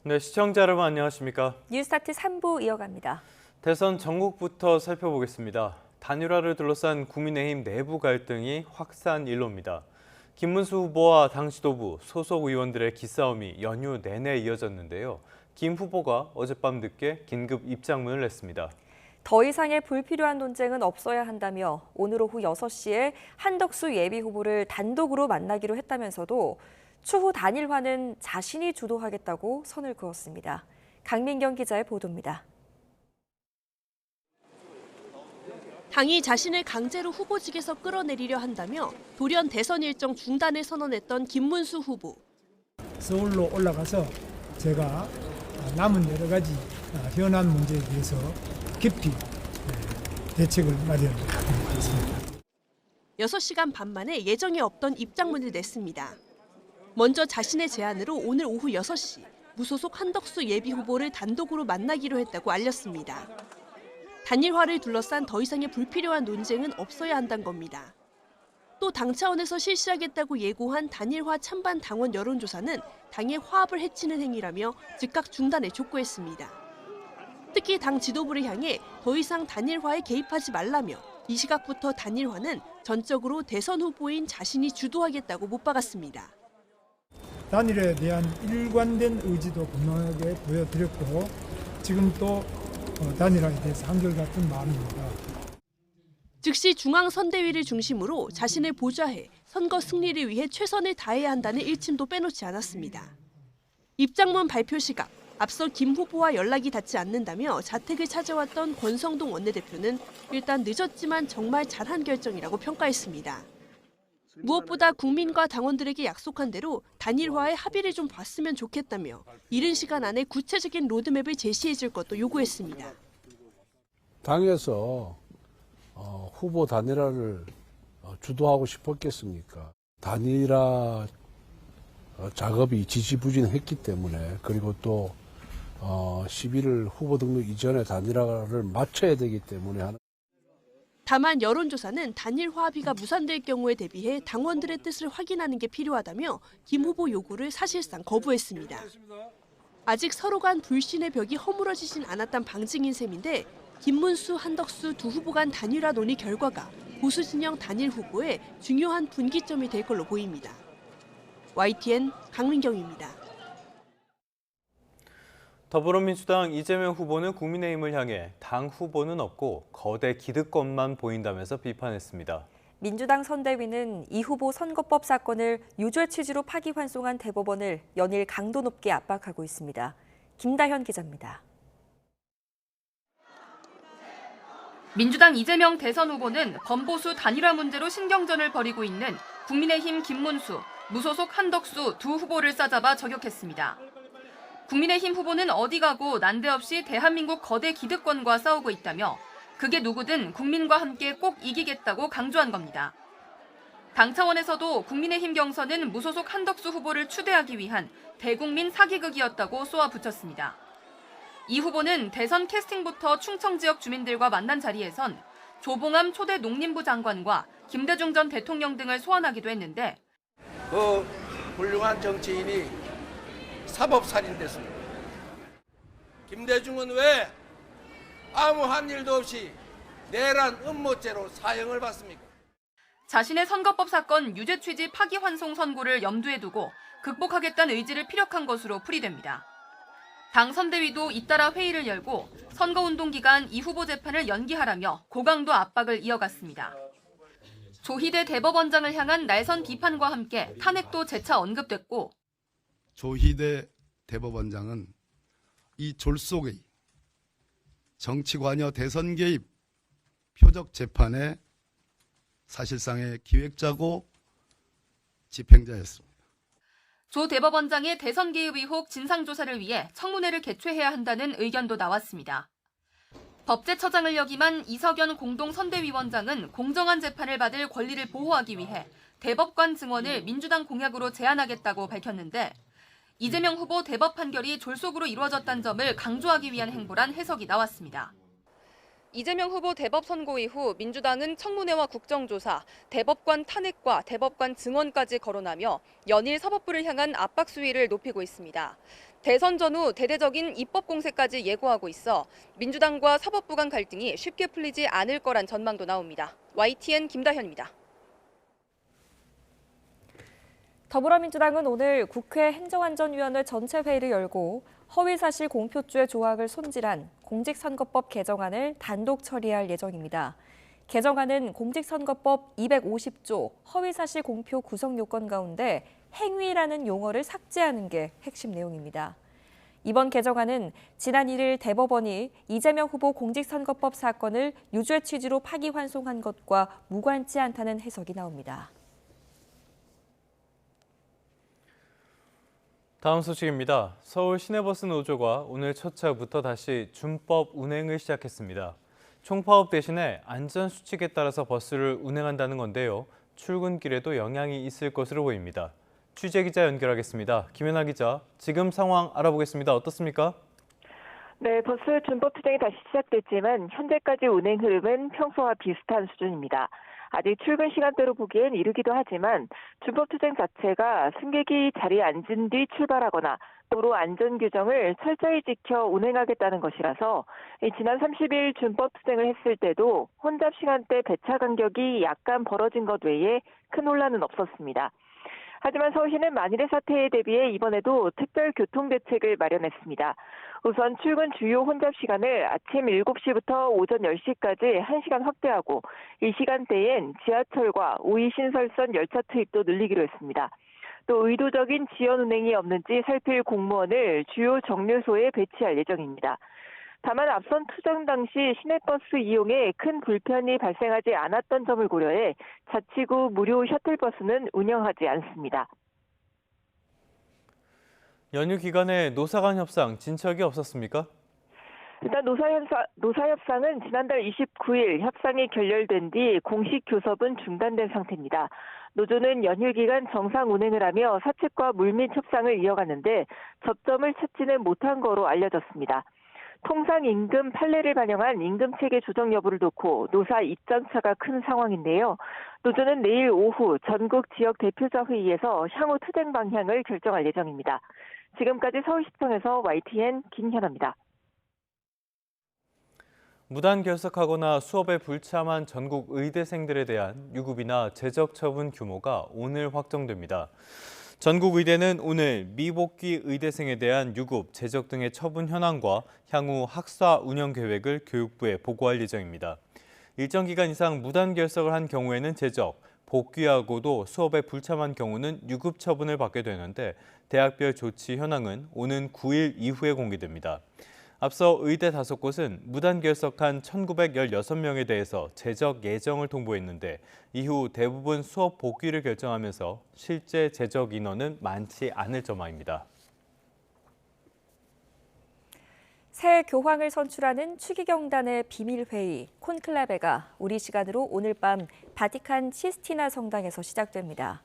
네, 시청자 여러분 안녕하십니까? 뉴스타트 3부 이어갑니다. 대선 전국부터 살펴보겠습니다. 단일화를 둘러싼 국민의힘 내부 갈등이 확산 일로입니다. 김문수 후보와 당 지도부, 소속 의원들의 기싸움이 연휴 내내 이어졌는데요. 김 후보가 어젯밤 늦게 긴급 입장문을 냈습니다. 더 이상의 불필요한 논쟁은 없어야 한다며 오늘 오후 6시에 한덕수 예비후보를 단독으로 만나기로 했다면서도 추후 단일화는 자신이 주도하겠다고 선을 그었습니다. 강민경 기자의 보도입니다. 당이 자신을 강제로 후보직에서 끌어내리려 한다며 돌연 대선 일정 중단을 선언했던 김문수 후보. 서울로 올라가서 제가 남은 여러 가지 현안 문제에 대해서 깊이 대책을 마련하겠습니다. 6시간 반 만에 예정에 없던 입장문을 냈습니다. 먼저 자신의 제안으로 오늘 오후 6시 무소속 한덕수 예비후보를 단독으로 만나기로 했다고 알렸습니다. 단일화를 둘러싼 더 이상의 불필요한 논쟁은 없어야 한다는 겁니다. 또 당 차원에서 실시하겠다고 예고한 단일화 찬반 당원 여론조사는 당의 화합을 해치는 행위라며 즉각 중단에 촉구했습니다. 특히 당 지도부를 향해 더 이상 단일화에 개입하지 말라며 이 시각부터 단일화는 전적으로 대선 후보인 자신이 주도하겠다고 못 박았습니다. 단일화에 대한 일관된 의지도 분명하게 보여드렸고 지금 또 단일화에 대해서 한결같은 마음입니다. 즉시 중앙선대위를 중심으로 자신을 보좌해 선거 승리를 위해 최선을 다해야 한다는 일침도 빼놓지 않았습니다. 입장문 발표 시각, 앞서 김 후보와 연락이 닿지 않는다며 자택을 찾아왔던 권성동 원내대표는 일단 늦었지만 정말 잘한 결정이라고 평가했습니다. 무엇보다 국민과 당원들에게 약속한 대로 단일화에 합의를 좀 봤으면 좋겠다며 이른 시간 안에 구체적인 로드맵을 제시해 줄 것도 요구했습니다. 당에서 후보 단일화를 주도하고 싶었겠습니까? 단일화 작업이 지지부진했기 때문에 그리고 또 11일 후보 등록 이전에 단일화를 마쳐야 되기 때문에 하는. 다만 여론조사는 단일화 합의가 무산될 경우에 대비해 당원들의 뜻을 확인하는 게 필요하다며 김 후보 요구를 사실상 거부했습니다. 아직 서로 간 불신의 벽이 허물어지진 않았단 방증인 셈인데 김문수, 한덕수 두 후보 간 단일화 논의 결과가 보수 진영 단일 후보의 중요한 분기점이 될 걸로 보입니다. YTN 강민경입니다. 더불어민주당 이재명 후보는 국민의힘을 향해 당 후보는 없고 거대 기득권만 보인다면서 비판했습니다. 민주당 선대위는 이 후보 선거법 사건을 유죄 취지로 파기환송한 대법원을 연일 강도 높게 압박하고 있습니다. 김다현 기자입니다. 민주당 이재명 대선 후보는 범보수 단일화 문제로 신경전을 벌이고 있는 국민의힘 김문수, 무소속 한덕수 두 후보를 싸잡아 저격했습니다. 국민의힘 후보는 어디 가고 난데없이 대한민국 거대 기득권과 싸우고 있다며 그게 누구든 국민과 함께 꼭 이기겠다고 강조한 겁니다. 당 차원에서도 국민의힘 경선은 무소속 한덕수 후보를 추대하기 위한 대국민 사기극이었다고 쏘아붙였습니다. 이 후보는 대선 캐스팅부터 충청 지역 주민들과 만난 자리에선 조봉암 초대 농림부 장관과 김대중 전 대통령 등을 소환하기도 했는데 그 훌륭한 정치인이 사법살인됐습니다. 김대중은 왜 아무 한 일도 없이 내란 음모죄로 사형을 받습니까? 자신의 선거법 사건 유죄 취지 파기환송 선고를 염두에 두고 극복하겠다는 의지를 피력한 것으로 풀이됩니다. 당 선대위도 잇따라 회의를 열고 선거운동 기간 이 후보 재판을 연기하라며 고강도 압박을 이어갔습니다. 조희대 대법원장을 향한 날선 비판과 함께 탄핵도 재차 언급됐고 조희대 대법원장은 이 졸속의 정치 관여 대선 개입 표적 재판의 사실상의 기획자고 집행자였습니다. 조 대법원장의 대선 개입 의혹 진상조사를 위해 청문회를 개최해야 한다는 의견도 나왔습니다. 법제처장을 역임한 이석연 공동선대위원장은 공정한 재판을 받을 권리를 보호하기 위해 대법관 증언을 민주당 공약으로 제안하겠다고 밝혔는데 이재명 후보 대법 판결이 졸속으로 이루어졌다는 점을 강조하기 위한 행보란 해석이 나왔습니다. 이재명 후보 대법 선고 이후 민주당은 청문회와 국정조사, 대법관 탄핵과 대법관 증언까지 거론하며 연일 사법부를 향한 압박 수위를 높이고 있습니다. 대선 전후 대대적인 입법 공세까지 예고하고 있어 민주당과 사법부 간 갈등이 쉽게 풀리지 않을 거란 전망도 나옵니다. YTN 김다현입니다. 더불어민주당은 오늘 국회 행정안전위원회 전체 회의를 열고 허위사실 공표죄 조항을 손질한 공직선거법 개정안을 단독 처리할 예정입니다. 개정안은 공직선거법 250조 허위사실 공표 구성 요건 가운데 행위라는 용어를 삭제하는 게 핵심 내용입니다. 이번 개정안은 지난 1일 대법원이 이재명 후보 공직선거법 사건을 유죄 취지로 파기환송한 것과 무관치 않다는 해석이 나옵니다. 다음 소식입니다. 서울 시내버스 노조가 오늘 첫 차부터 다시 준법 운행을 시작했습니다. 총파업 대신에 안전수칙에 따라서 버스를 운행한다는 건데요. 출근길에도 영향이 있을 것으로 보입니다. 취재기자 연결하겠습니다. 김연아 기자, 지금 상황 알아보겠습니다. 어떻습니까? 네, 버스 준법 투쟁이 다시 시작됐지만 현재까지 운행 흐름은 평소와 비슷한 수준입니다. 아직 출근 시간대로 보기엔 이르기도 하지만 준법 투쟁 자체가 승객이 자리에 앉은 뒤 출발하거나 도로 안전 규정을 철저히 지켜 운행하겠다는 것이라서 지난 30일 준법 투쟁을 했을 때도 혼잡 시간대 배차 간격이 약간 벌어진 것 외에 큰 혼란은 없었습니다. 하지만 서울시는 만일의 사태에 대비해 이번에도 특별 교통 대책을 마련했습니다. 우선 출근 주요 혼잡 시간을 아침 7시부터 오전 10시까지 1시간 확대하고 이 시간대엔 지하철과 5위 신설선 열차 투입도 늘리기로 했습니다. 또 의도적인 지연 운행이 없는지 살필 공무원을 주요 정류소에 배치할 예정입니다. 다만 앞선 투쟁 당시 시내버스 이용에 큰 불편이 발생하지 않았던 점을 고려해 자치구 무료 셔틀버스는 운영하지 않습니다. 연휴 기간에 노사 간 협상 진척이 없었습니까? 일단 노사협상은 지난달 29일 협상이 결렬된 뒤 공식 교섭은 중단된 상태입니다. 노조는 연휴 기간 정상 운행을 하며 사측과 물밑 협상을 이어갔는데 접점을 찾지는 못한 거로 알려졌습니다. 통상 임금 판례를 반영한 임금 체계 조정 여부를 놓고 노사 입장차가 큰 상황인데요. 노조는 내일 오후 전국 지역 대표자 회의에서 향후 투쟁 방향을 결정할 예정입니다. 지금까지 서울시청에서 YTN 김현아입니다. 무단 결석하거나 수업에 불참한 전국 의대생들에 대한 유급이나 재적 처분 규모가 오늘 확정됩니다. 전국 의대는 오늘 미복귀 의대생에 대한 유급, 재적 등의 처분 현황과 향후 학사 운영 계획을 교육부에 보고할 예정입니다. 일정 기간 이상 무단 결석을 한 경우에는 재적, 복귀하고도 수업에 불참한 경우는 유급 처분을 받게 되는데 대학별 조치 현황은 오는 9일 이후에 공개됩니다. 앞서 의대 5곳은 무단 결석한 1,916명에 대해서 재적 예정을 통보했는데 이후 대부분 수업 복귀를 결정하면서 실제 재적 인원은 많지 않을 전망입니다. 새 교황을 선출하는 추기경단의 비밀회의 콘클라베가 우리 시간으로 오늘 밤 바티칸 시스티나 성당에서 시작됩니다.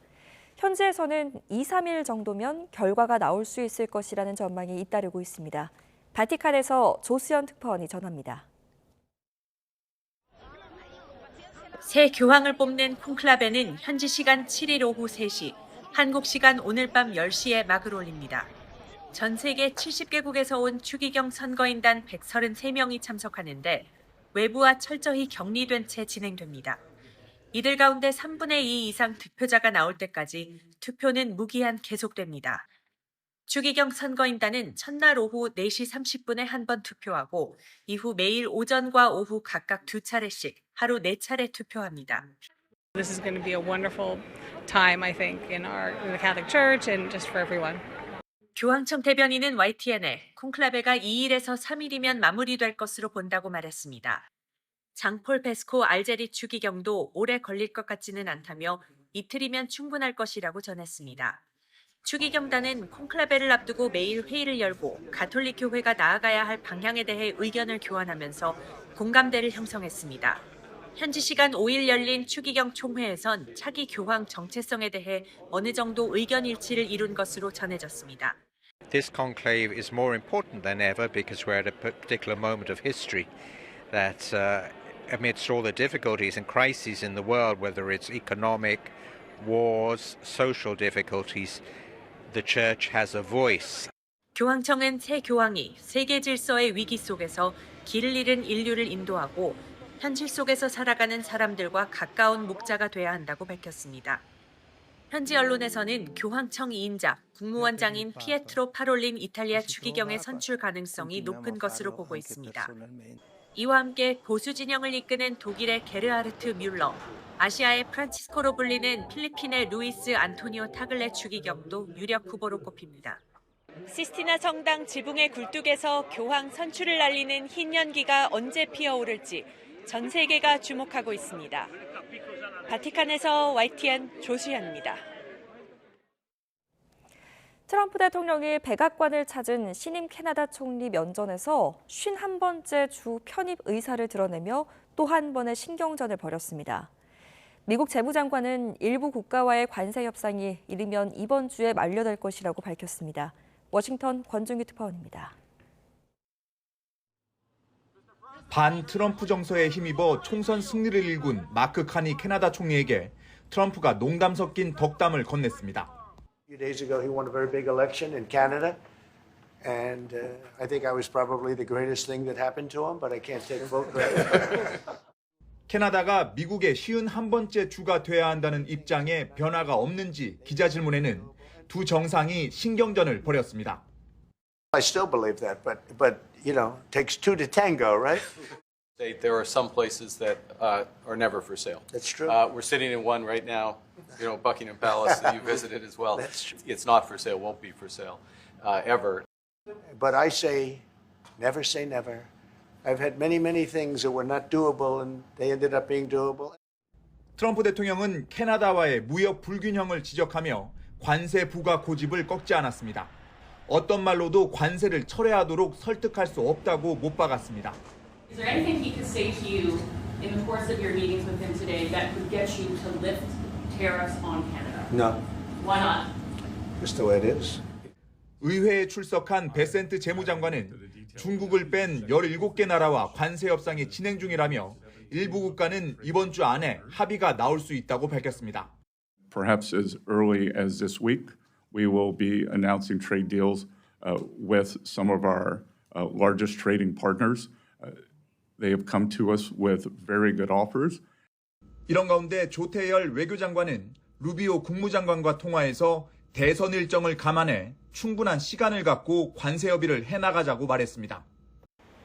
현지에서는 2, 3일 정도면 결과가 나올 수 있을 것이라는 전망이 잇따르고 있습니다. 바티칸에서 조수연 특파원이 전합니다. 새 교황을 뽑는 콘클라베는 현지 시간 7일 오후 3시, 한국 시간 오늘 밤 10시에 막을 올립니다. 전 세계 70개국에서 온 추기경 선거인단 133명이 참석하는데 외부와 철저히 격리된 채 진행됩니다. 이들 가운데 3분의 2 이상 득표자가 나올 때까지 투표는 무기한 계속됩니다. 추기경 선거인단은 첫날 오후 4시 30분에 한 번 투표하고 이후 매일 오전과 오후 각각 2차례씩 하루 4차례 투표합니다. This is going to be a wonderful time, I think, in the Catholic Church and just for everyone. 교황청 대변인은 YTN에 콘클라베가 2일에서 3일이면 마무리될 것으로 본다고 말했습니다. 장폴 베스코 알제리 추기경도 오래 걸릴 것 같지는 않다며 이틀이면 충분할 것이라고 전했습니다. 추기경단은 콘클라베를 앞두고 매일 회의를 열고 가톨릭 교회가 나아가야 할 방향에 대해 의견을 교환하면서 공감대를 형성했습니다. 현지 시간 5일 열린 추기경 총회에선 차기 교황 정체성에 대해 어느 정도 의견 일치를 이룬 것으로 전해졌습니다. This conclave is more important than ever because we're at a particular moment of history that amidst all the difficulties and crises in the world, whether it's economic, wars, social difficulties, the church has a voice. 교황청은 새 교황이 세계 질서의 위기 속에서 길을 잃은 인류를 인도하고 현실 속에서 살아가는 사람들과 가까운 목자가 돼야 한다고 밝혔습니다. 현지 언론에서는 교황청 2인자 국무원장인 피에트로 파롤린 이탈리아 추기경의 선출 가능성이 높은 것으로 보고 있습니다. 이와 함께 보수 진영을 이끄는 독일의 게르하르트 뮬러, 아시아의 프란치스코로 불리는 필리핀의 루이스 안토니오 타글레 추기경도 유력 후보로 꼽힙니다. 시스티나 성당 지붕의 굴뚝에서 교황 선출을 알리는 흰 연기가 언제 피어오를지 전 세계가 주목하고 있습니다. 바티칸에서 YTN 조수현입니다. 트럼프 대통령이 백악관을 찾은 신임 캐나다 총리 면전에서 51번째 주 편입 의사를 드러내며 또 한 번의 신경전을 벌였습니다. 미국 재무장관은 일부 국가와의 관세 협상이 이르면 이번 주에 만료될 것이라고 밝혔습니다. 워싱턴 권중규 특파원입니다. 반 트럼프 정서에 힘입어 총선 승리를 일군 마크 카니 캐나다 총리에게 트럼프가 농담 섞인 덕담을 건넸습니다. A few days ago, he won a very big election in Canada, and I think I was probably the greatest thing that happened to him, but I can't take full credit. 캐나다가 미국의 51번째 주가 돼야 한다는 입장에 변화가 없는지 기자 질문에는 두 정상이 신경전을 벌였습니다. I still believe that, but you know, it takes two to tango, right? There are some places that are never for sale. That's true. We're sitting in one right now, Buckingham Palace that you visited as well. That's true. It's not for sale, won't be for sale ever. But I say never. I've had many things that were not doable, and they ended up being doable. 트럼프 대통령은 캐나다와의 무역 불균형을 지적하며 관세 부과 고집을 꺾지 않았습니다. 어떤 말로도 관세를 철회하도록 설득할 수 없다고 못 박았습니다. Is there anything he could say to you in the course of your meetings with him today that could get you to lift tariffs on Canada? No. Why not? Just the way it is. 의회에 출석한 베센트 재무장관은 중국을 뺀 17개 나라와 관세 협상이 진행 중이라며 일부 국가는 이번 주 안에 합의가 나올 수 있다고 밝혔습니다. Perhaps as early as this week, we will be announcing trade deals with some of our largest trading partners. They have come to us with very good offers. 이런 가운데 조태열 외교장관은 루비오 국무장관과 통화해서 대선 일정을 감안해 충분한 시간을 갖고 관세 협의를 해나가자고 말했습니다.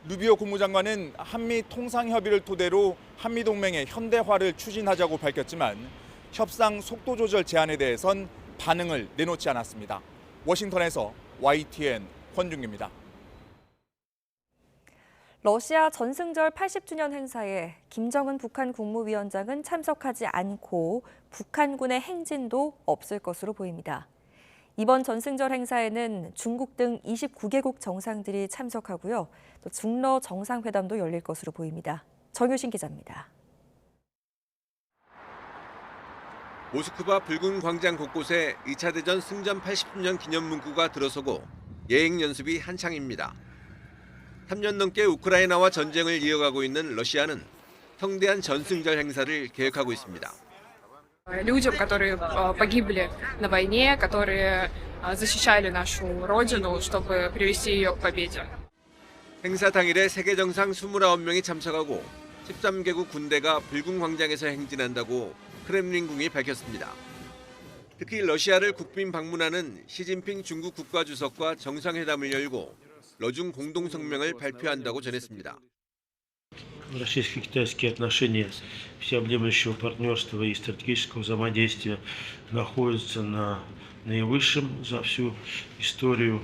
루비오 국무장관은 한미 통상 협의를 토대로 한미 동맹의 현대화를 추진하자고 밝혔지만 협상 속도 조절 제안에 대해선 반응을 내놓지 않았습니다. 워싱턴에서 YTN 권중규입니다. 러시아 전승절 80주년 행사에 김정은 북한 국무위원장은 참석하지 않고 북한군의 행진도 없을 것으로 보입니다. 이번 전승절 행사에는 중국 등 29개국 정상들이 참석하고요. 또 중러 정상회담도 열릴 것으로 보입니다. 정유신 기자입니다. 모스크바 붉은 광장 곳곳에 2차 대전 승전 80주년 기념 문구가 들어서고 예행 연습이 한창입니다. 3년 넘게 우크라이나와 전쟁을 이어가고 있는 러시아는 성대한 전승절 행사를 계획하고 있습니다. Людям, которые погибли на войне, которые защищали нашу родину, чтобы привести ее к победе. 행사 당일에 세계 정상 29명이 참석하고 13개국 군대가 붉은 광장에서 행진한다고 크렘린궁이 밝혔습니다. 특히 러시아를 국빈 방문하는 시진핑 중국 국가주석과 정상회담을 열고 러중 공동성명을 발표한다고 전했습니다. Российско-китайские отношения всеобъемлющего партнерства и стратегического взаимодействия находятся на наивысшем за всю историю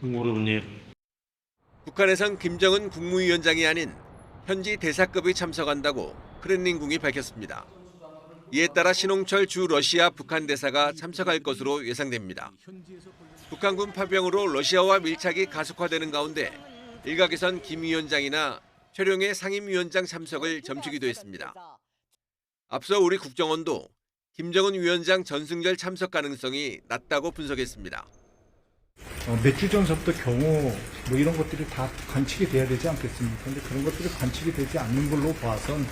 уровне. 북한에선 김정은 국무위원장이 아닌 현지 대사급이 참석한다고 크렘린궁이 밝혔습니다. 이에 따라 신홍철 주 러시아 북한 대사가 참석할 것으로 예상됩니다. 북한군 파병으로 러시아와 밀착이 가속화되는 가운데 일각에선 김 위원장이나 최룡해 상임위원장 참석을 점치기도 했습니다. 앞서 우리 국정원도 김정은 위원장 전승절 참석 가능성이 낮다고 분석했습니다. 며칠 전서부터 경호 이런 것들이 다 관측이 돼야 되지 않겠습니까? 근데 그런 것들이 관측이 되지 않는 걸로 봐선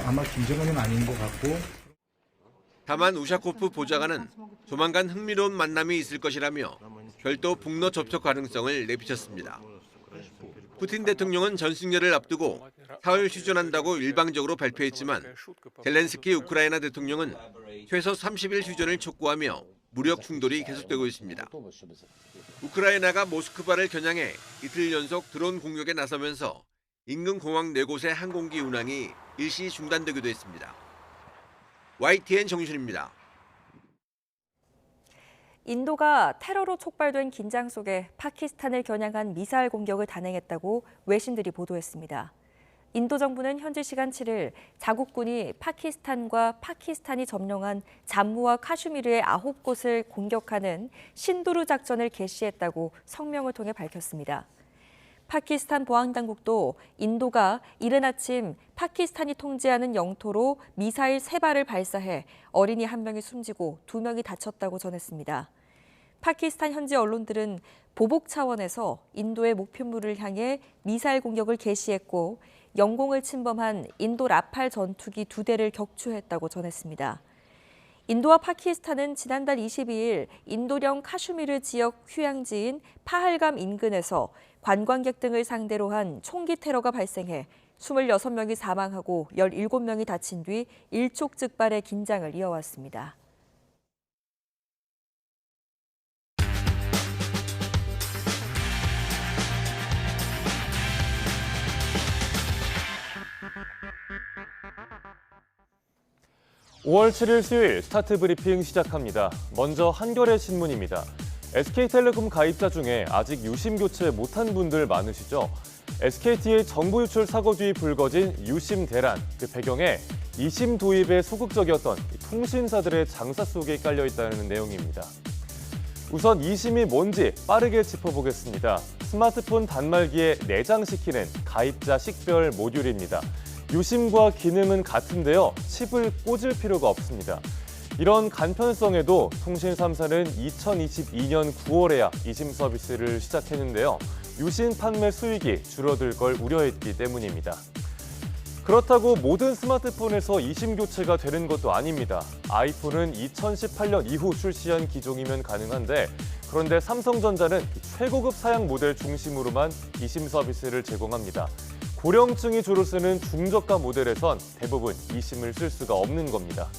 아마 김정은은 아닌 것 같고. 다만 우샤코프 보좌관은 조만간 흥미로운 만남이 있을 것이라며 별도 북러 접촉 가능성을 내비쳤습니다. 푸틴 대통령은 전승열을 앞두고 사흘 휴전한다고 일방적으로 발표했지만 젤렌스키 우크라이나 대통령은 최소 30일 휴전을 촉구하며 무력 충돌이 계속되고 있습니다. 우크라이나가 모스크바를 겨냥해 이틀 연속 드론 공격에 나서면서 인근 공항 4곳의 항공기 운항이 일시 중단되기도 했습니다. YTN 정준입니다. 인도가 테러로 촉발된 긴장 속에 파키스탄을 겨냥한 미사일 공격을 단행했다고 외신들이 보도했습니다. 인도 정부는 현지 시간 7일 자국군이 파키스탄과 파키스탄이 점령한 잠무와 카슈미르의 9곳을 공격하는 신두르 작전을 개시했다고 성명을 통해 밝혔습니다. 파키스탄 보안당국도 인도가 이른 아침 파키스탄이 통제하는 영토로 미사일 3발을 발사해 어린이 1명이 숨지고 2명이 다쳤다고 전했습니다. 파키스탄 현지 언론들은 보복 차원에서 인도의 목표물을 향해 미사일 공격을 개시했고 영공을 침범한 인도 라팔 전투기 2대를 격추했다고 전했습니다. 인도와 파키스탄은 지난달 22일 인도령 카슈미르 지역 휴양지인 파할감 인근에서 관광객 등을 상대로 한 총기 테러가 발생해 26명이 사망하고 17명이 다친 뒤 일촉즉발의 긴장을 이어왔습니다. (5월 7일) 수요일 스타트 브리핑 시작합니다. 먼저 한겨레 신문입니다. SK텔레콤 가입자 중에 아직 유심 교체 못한 분들 많으시죠? SKT의 정보 유출 사고 뒤 불거진 유심 대란, 그 배경에 이심 도입에 소극적이었던 통신사들의 장사 속에 깔려 있다는 내용입니다. 우선 이심이 뭔지 빠르게 짚어보겠습니다. 스마트폰 단말기에 내장시키는 가입자 식별 모듈입니다. 유심과 기능은 같은데요, 칩을 꽂을 필요가 없습니다. 이런 간편성에도 통신 3사는 2022년 9월에야 이심 서비스를 시작했는데요. 유심 판매 수익이 줄어들 걸 우려했기 때문입니다. 그렇다고 모든 스마트폰에서 이심 교체가 되는 것도 아닙니다. 아이폰은 2018년 이후 출시한 기종이면 가능한데, 그런데 삼성전자는 최고급 사양 모델 중심으로만 이심 서비스를 제공합니다. 고령층이 주로 쓰는 중저가 모델에선 대부분 이심을 쓸 수가 없는 겁니다.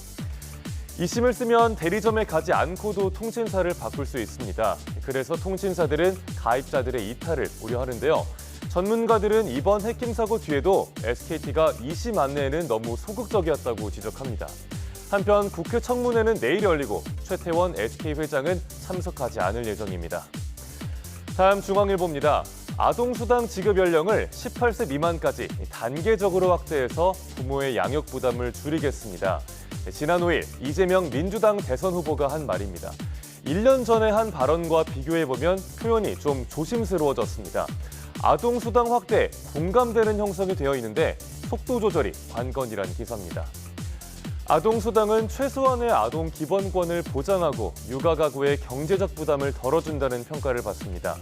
이심을 쓰면 대리점에 가지 않고도 통신사를 바꿀 수 있습니다. 그래서 통신사들은 가입자들의 이탈을 우려하는데요. 전문가들은 이번 해킹 사고 뒤에도 SKT가 이심 안내에는 너무 소극적이었다고 지적합니다. 한편 국회 청문회는 내일 열리고 최태원 SK 회장은 참석하지 않을 예정입니다. 다음 중앙일보입니다. 아동수당 지급 연령을 18세 미만까지 단계적으로 확대해서 부모의 양육 부담을 줄이겠습니다. 지난 5일 이재명 민주당 대선 후보가 한 말입니다. 1년 전에 한 발언과 비교해보면 표현이 좀 조심스러워졌습니다. 아동수당 확대에 공감되는 형성이 되어 있는데 속도 조절이 관건이란 기사입니다. 아동수당은 최소한의 아동 기본권을 보장하고 육아 가구의 경제적 부담을 덜어준다는 평가를 받습니다.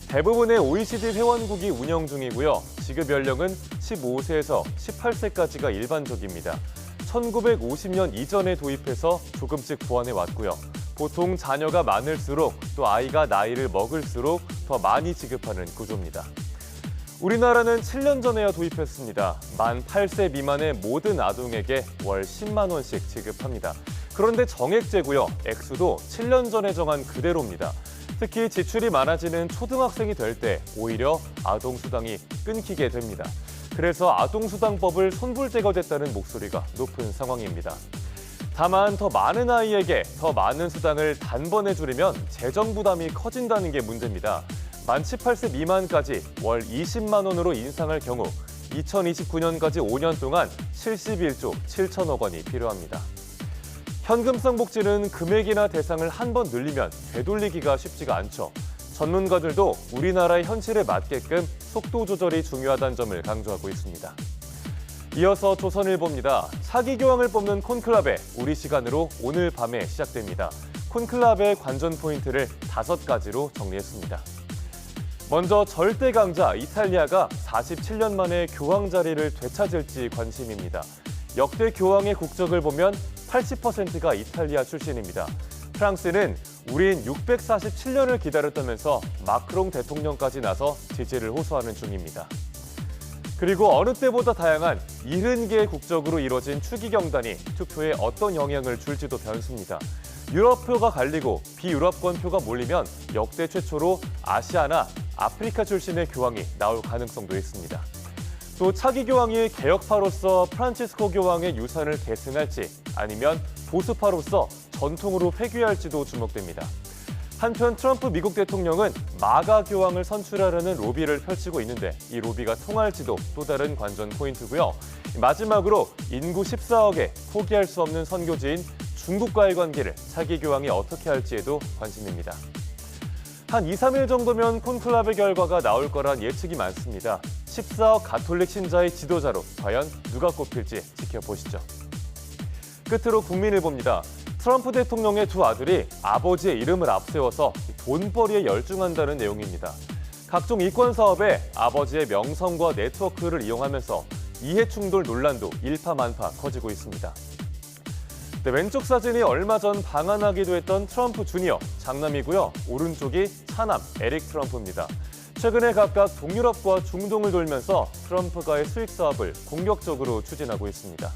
대부분의 OECD 회원국이 운영 중이고요. 지급 연령은 15세에서 18세까지가 일반적입니다. 1950년 이전에 도입해서 조금씩 보완해 왔고요. 보통 자녀가 많을수록 또 아이가 나이를 먹을수록 더 많이 지급하는 구조입니다. 우리나라는 7년 전에야 도입했습니다. 만 8세 미만의 모든 아동에게 월 10만 원씩 지급합니다. 그런데 정액제고요. 액수도 7년 전에 정한 그대로입니다. 특히 지출이 많아지는 초등학생이 될 때 오히려 아동수당이 끊기게 됩니다. 그래서 아동수당법을 손불제거됐다는 목소리가 높은 상황입니다. 다만 더 많은 아이에게 더 많은 수당을 단번에 줄이면 재정 부담이 커진다는 게 문제입니다. 만 18세 미만까지 월 20만 원으로 인상할 경우 2029년까지 5년 동안 71조 7천억 원이 필요합니다. 현금성 복지는 금액이나 대상을 한 번 늘리면 되돌리기가 쉽지가 않죠. 전문가들도 우리나라의 현실에 맞게끔 속도 조절이 중요하다는 점을 강조하고 있습니다. 이어서 조선일보입니다. 차기 교황을 뽑는 콘클라베, 우리 시간으로 오늘 밤에 시작됩니다. 콘클라베의 관전 포인트를 5가지로 정리했습니다. 먼저 절대 강자 이탈리아가 47년 만에 교황 자리를 되찾을지 관심입니다. 역대 교황의 국적을 보면 80%가 이탈리아 출신입니다. 프랑스는 우린 647년을 기다렸다면서 마크롱 대통령까지 나서 지지를 호소하는 중입니다. 그리고 어느 때보다 다양한 70개의 국적으로 이뤄진 추기경단이 투표에 어떤 영향을 줄지도 변수입니다. 유럽표가 갈리고 비유럽권 표가 몰리면 역대 최초로 아시아나 아프리카 출신의 교황이 나올 가능성도 있습니다. 또 차기 교황이 개혁파로서 프란치스코 교황의 유산을 계승할지 아니면 보수파로서 전통으로 회귀할지도 주목됩니다. 한편 트럼프 미국 대통령은 마가 교황을 선출하려는 로비를 펼치고 있는데 이 로비가 통할지도 또 다른 관전 포인트고요. 마지막으로 인구 14억에 포기할 수 없는 선교지인 중국과의 관계를 차기 교황이 어떻게 할지에도 관심입니다. 한 2, 3일 정도면 콘클라베 결과가 나올 거란 예측이 많습니다. 14억 가톨릭 신자의 지도자로 과연 누가 꼽힐지 지켜보시죠. 끝으로 국민일보입니다. 트럼프 대통령의 두 아들이 아버지의 이름을 앞세워서 돈벌이에 열중한다는 내용입니다. 각종 이권 사업에 아버지의 명성과 네트워크를 이용하면서 이해충돌 논란도 일파만파 커지고 있습니다. 네, 왼쪽 사진이 얼마 전 방한하기도 했던 트럼프 주니어, 장남이고요. 오른쪽이 차남, 에릭 트럼프입니다. 최근에 각각 동유럽과 중동을 돌면서 트럼프가의 수익 사업을 공격적으로 추진하고 있습니다.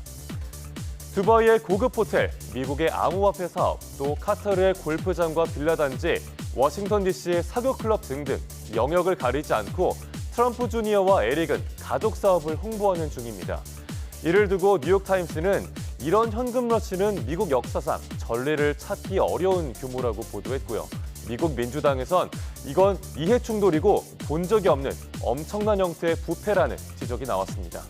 두바이의 고급 호텔, 미국의 암호화폐 사업, 또 카타르의 골프장과 빌라 단지, 워싱턴 DC의 사교 클럽 등등 영역을 가리지 않고 트럼프 주니어와 에릭은 가족 사업을 홍보하는 중입니다. 이를 두고 뉴욕타임스는 이런 현금 러시는 미국 역사상 전례를 찾기 어려운 규모라고 보도했고요. 미국 민주당에선 이건 이해충돌이고 본 적이 없는 엄청난 형태의 부패라는 지적이 나왔습니다.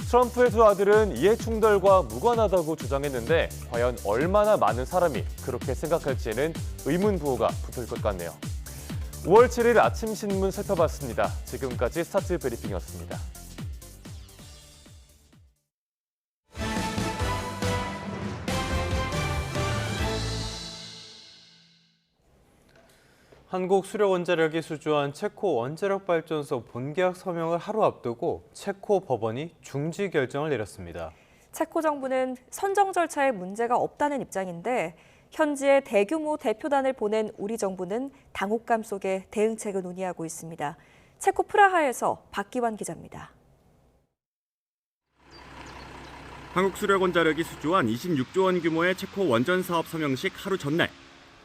트럼프의 두 아들은 이해충돌과 무관하다고 주장했는데 과연 얼마나 많은 사람이 그렇게 생각할지에는 의문부호가 붙을 것 같네요. 5월 7일 아침 신문 살펴봤습니다. 지금까지 스타트 브리핑이었습니다. 한국수력원자력이 수주한 체코 원자력발전소 본계약 서명을 하루 앞두고 체코 법원이 중지 결정을 내렸습니다. 체코 정부는 선정 절차에 문제가 없다는 입장인데 현지에 대규모 대표단을 보낸 우리 정부는 당혹감 속에 대응책을 논의하고 있습니다. 체코 프라하에서 박기환 기자입니다. 한국수력원자력이 수주한 26조 원 규모의 체코 원전 사업 서명식 하루 전날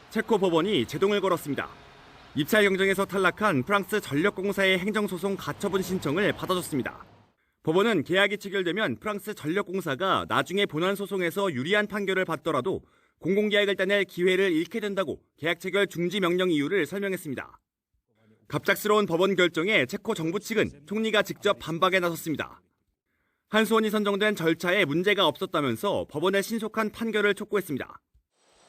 체코 법원이 제동을 걸었습니다. 입찰 경쟁에서 탈락한 프랑스 전력공사의 행정소송 가처분 신청을 받아줬습니다. 법원은 계약이 체결되면 프랑스 전력공사가 나중에 본안소송에서 유리한 판결을 받더라도 공공계약을 따낼 기회를 잃게 된다고 계약 체결 중지 명령 이유를 설명했습니다. 갑작스러운 법원 결정에 체코 정부 측은 총리가 직접 반박에 나섰습니다. 한수원이 선정된 절차에 문제가 없었다면서 법원의 신속한 판결을 촉구했습니다.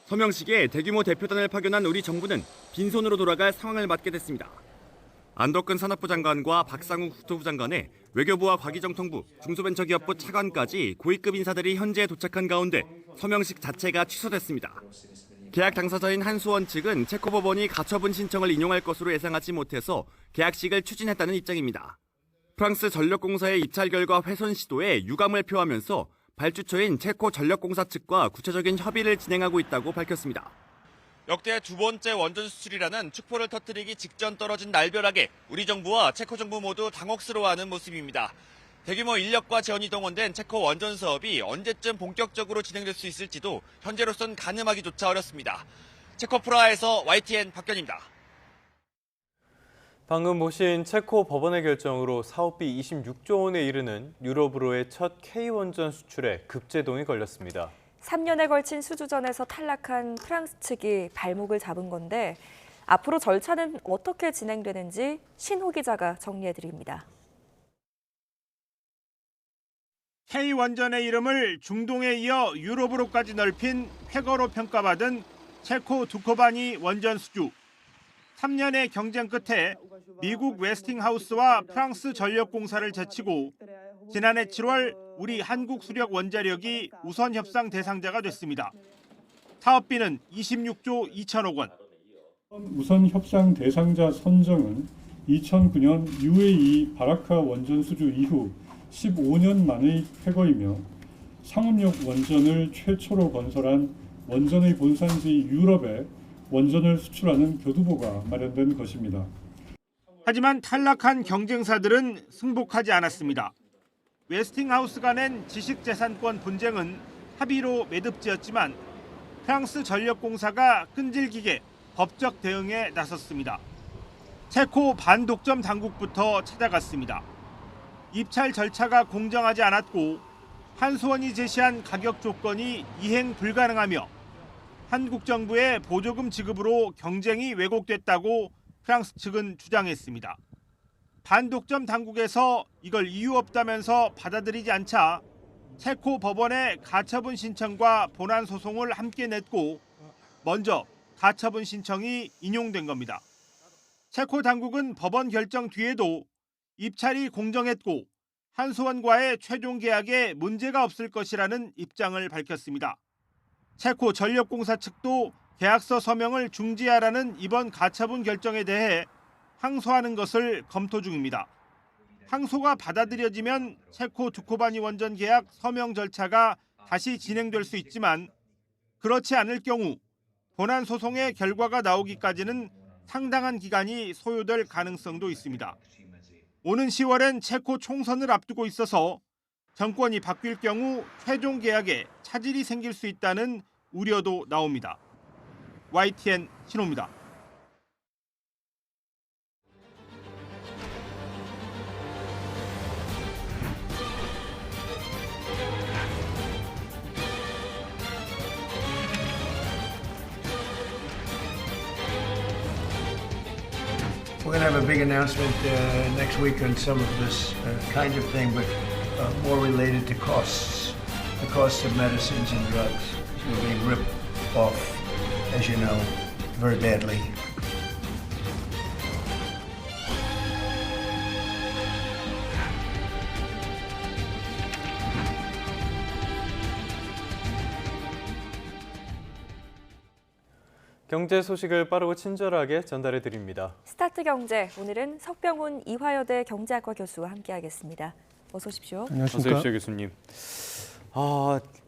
서명식에 대규모 대표단을 파견한 우리 정부는 빈손으로 돌아갈 상황을 맞게 됐습니다. 안덕근 산업부 장관과 박상우 국토부 장관의 외교부와 과기정통부, 중소벤처기업부 차관까지 고위급 인사들이 현지에 도착한 가운데 서명식 자체가 취소됐습니다. 계약 당사자인 한수원 측은 체코 법원이 가처분 신청을 인용할 것으로 예상하지 못해서 계약식을 추진했다는 입장입니다. 프랑스 전력공사의 입찰 결과 훼손 시도에 유감을 표하면서 발주처인 체코 전력공사 측과 구체적인 협의를 진행하고 있다고 밝혔습니다. 역대 두 번째 원전 수출이라는 축포를 터뜨리기 직전 떨어진 날벼락에 우리 정부와 체코 정부 모두 당혹스러워하는 모습입니다. 대규모 인력과 재원이 동원된 체코 원전 사업이 언제쯤 본격적으로 진행될 수 있을지도 현재로선 가늠하기조차 어렵습니다. 체코 프라하에서 YTN 박견입니다. 방금 보신 체코 법원의 결정으로 사업비 26조 원에 이르는 유럽으로의 첫 K원전 수출에 급제동이 걸렸습니다. 3년에 걸친 수주전에서 탈락한 프랑스 측이 발목을 잡은 건데 앞으로 절차는 어떻게 진행되는지 신호 기자가 정리해드립니다. K원전의 이름을 중동에 이어 유럽으로까지 넓힌 쾌거로 평가받은 체코 두코바니 원전 수주. 3년의 경쟁 끝에 미국 웨스팅하우스와 프랑스 전력공사를 제치고 지난해 7월 우리 한국수력원자력이 우선 협상 대상자가 됐습니다. 사업비는 26조 2천억 원. 우선 협상 대상자 선정은 2009년 UAE 바라카 원전 수주 이후 15년 만의 쾌거이며 상업용 원전을 최초로 건설한 원전의 본산지 유럽의 원전을 수출하는 교두보가 마련된 것입니다. 하지만 탈락한 경쟁사들은 승복하지 않았습니다. 웨스팅하우스가 낸 지식재산권 분쟁은 합의로 매듭지었지만 프랑스 전력공사가 끈질기게 법적 대응에 나섰습니다. 체코 반독점 당국부터 찾아갔습니다. 입찰 절차가 공정하지 않았고 한수원이 제시한 가격 조건이 이행 불가능하며 한국 정부의 보조금 지급으로 경쟁이 왜곡됐다고 프랑스 측은 주장했습니다. 반독점 당국에서 이걸 이유 없다면서 받아들이지 않자 체코 법원에 가처분 신청과 본안 소송을 함께 냈고 먼저 가처분 신청이 인용된 겁니다. 체코 당국은 법원 결정 뒤에도 입찰이 공정했고 한수원과의 최종 계약에 문제가 없을 것이라는 입장을 밝혔습니다. 체코 전력공사 측도 계약서 서명을 중지하라는 이번 가처분 결정에 대해 항소하는 것을 검토 중입니다. 항소가 받아들여지면 체코 두코바니 원전 계약 서명 절차가 다시 진행될 수 있지만 그렇지 않을 경우 본안 소송의 결과가 나오기까지는 상당한 기간이 소요될 가능성도 있습니다. 오는 10월엔 체코 총선을 앞두고 있어서 정권이 바뀔 경우 최종 계약에 차질이 생길 수 있다는 우려도 나옵니다. YTN 신호입니다. We're going to have a big announcement next week on some of this kind of thing, but more related to costs, the costs of medicines and drugs. We're being ripped off, as you know, very badly. 경제 소식을 빠르고 친절하게 전달해 드립니다. 스타트 경제, 오늘은 석병훈 이화여대 경제학과 교수와 함께하겠습니다. 어서 오십시오. 안녕하십니까. 어서 오십시오, 교수님.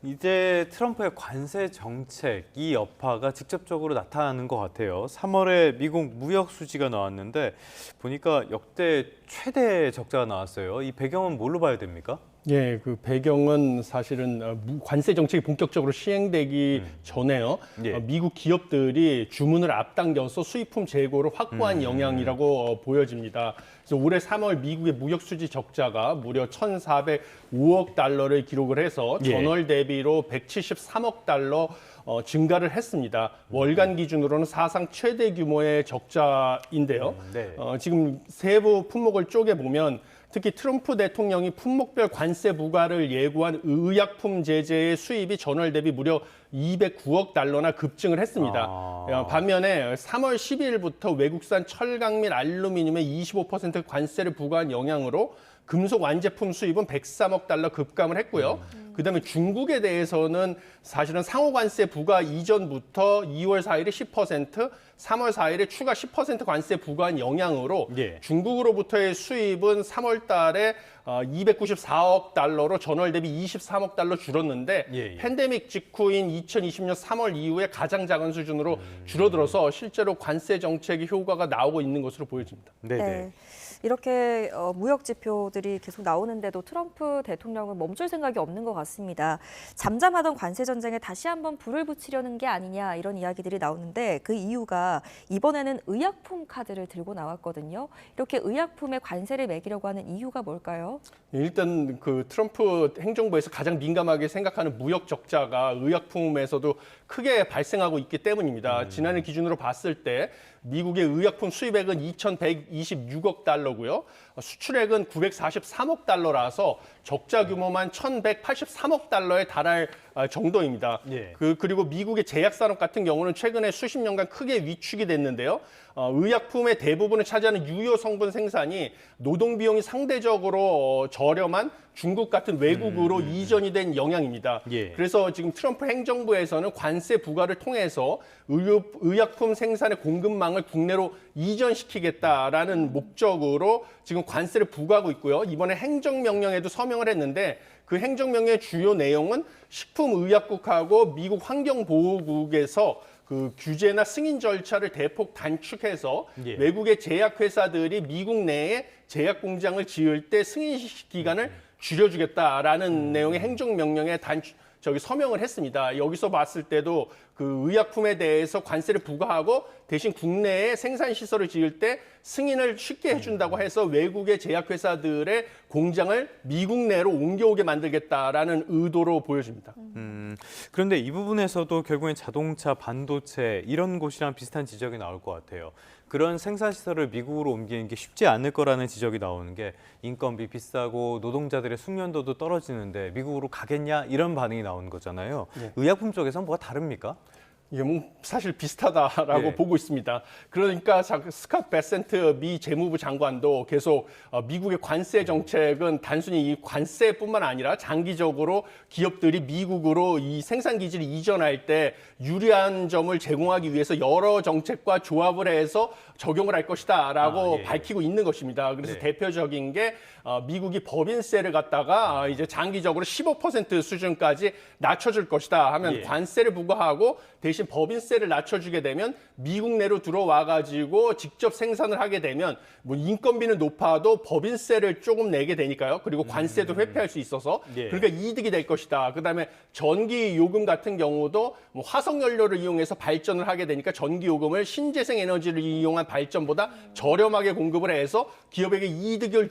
이제 트럼프의 관세 정책, 이 여파가 직접적으로 나타나는 것 같아요. 3월에 미국 무역 수지가 나왔는데 보니까 역대 최대 적자가 나왔어요. 이 배경은 뭘로 봐야 됩니까? 예, 그 배경은 사실은 관세 정책이 본격적으로 시행되기 전에요. 예. 미국 기업들이 주문을 앞당겨서 수입품 재고를 확보한 영향이라고 보여집니다. 그래서 올해 3월 미국의 무역 수지 적자가 무려 1,405억 달러를 기록을 해서 전월 대비로 173억 달러 증가를 했습니다. 월간 기준으로는 사상 최대 규모의 적자인데요. 지금 세부 품목을 쪼개보면 특히 트럼프 대통령이 품목별 관세 부과를 예고한 의약품 제재의 수입이 전월 대비 무려 209억 달러나 급증을 했습니다. 반면에 3월 12일부터 외국산 철강 및 알루미늄에 25% 관세를 부과한 영향으로 금속 완제품 수입은 103억 달러 급감을 했고요. 그다음에 중국에 대해서는 사실은 상호 관세 부과 이전부터 2월 4일에 10%, 3월 4일에 추가 10% 관세 부과한 영향으로 중국으로부터의 수입은 3월 달에 294억 달러로 전월 대비 23억 달러 줄었는데 팬데믹 직후인 2020년 3월 이후에 가장 작은 수준으로 줄어들어서 실제로 관세 정책의 효과가 나오고 있는 것으로 보여집니다. 네. 이렇게 무역 지표들이 계속 나오는데도 트럼프 대통령은 멈출 생각이 없는 것 같습니다. 잠잠하던 관세 전쟁에 다시 한번 불을 붙이려는 게 아니냐 이런 이야기들이 나오는데 그 이유가 이번에는 의약품 카드를 들고 나왔거든요. 이렇게 의약품에 관세를 매기려고 하는 이유가 뭘까요? 일단 그 트럼프 행정부에서 가장 민감하게 생각하는 무역 적자가 의약품에서도 크게 발생하고 있기 때문입니다. 지난해 기준으로 봤을 때 미국의 의약품 수입액은 2,126억 달러고요. 수출액은 943억 달러라서 적자 규모만 1,183억 달러에 달할 정도입니다. 그리고 미국의 제약산업 같은 경우는 최근에 수십 년간 크게 위축이 됐는데요. 의약품의 대부분을 차지하는 유효 성분 생산이 노동 비용이 상대적으로 저렴한 중국 같은 외국으로 이전이 된 영향입니다. 그래서 지금 트럼프 행정부에서는 관세 부과를 통해서 의약품 생산의 공급망을 국내로 이전시키겠다라는 목적으로 지금 관세를 부과하고 있고요. 이번에 행정명령에도 서명 서명을 했는데 그 행정명령의 주요 내용은 식품의약국하고 미국 환경보호국에서 그 규제나 승인 절차를 대폭 단축해서 외국의 제약회사들이 미국 내에 제약 공장을 지을 때 승인 기간을 줄여주겠다라는 내용의 행정명령에 서명을 했습니다. 여기서 봤을 때도 그 의약품에 대해서 관세를 부과하고 대신 국내에 생산 시설을 지을 때 승인을 쉽게 해준다고 해서 외국의 제약회사들의 공장을 미국 내로 옮겨오게 만들겠다라는 의도로 보여집니다. 그런데 이 부분에서도 결국엔 자동차, 반도체 이런 곳이랑 비슷한 지적이 나올 것 같아요. 그런 생산 시설을 미국으로 옮기는 게 쉽지 않을 거라는 지적이 나오는 게 인건비 비싸고 노동자들의 숙련도도 떨어지는데 미국으로 가겠냐 이런 반응이 나오는 거잖아요. 의약품 쪽에서는 뭐가 다릅니까? 이게 사실 비슷하다라고 보고 있습니다. 그러니까 스캇 베센트 미 재무부 장관도 계속 미국의 관세 정책은 단순히 이 관세뿐만 아니라 장기적으로 기업들이 미국으로 이 생산 기지를 이전할 때 유리한 점을 제공하기 위해서 여러 정책과 조합을 해서 적용을 할 것이다라고 밝히고 있는 것입니다. 그래서 대표적인 게 미국이 법인세를 갖다가 이제 장기적으로 15% 수준까지 낮춰줄 것이다 하면 관세를 부과하고 대신 법인세를 낮춰주게 되면 미국 내로 들어와 가지고 직접 생산을 하게 되면 뭐 인건비는 높아도 법인세를 조금 내게 되니까요. 그리고 관세도 회피할 수 있어서 그러니까 이득이 될 것이다. 그다음에 전기 요금 같은 경우도 뭐 화석 연료를 이용해서 발전을 하게 되니까 전기 요금을 신재생 에너지를 이용한 발전보다 저렴하게 공급을 해서 기업에게 이득을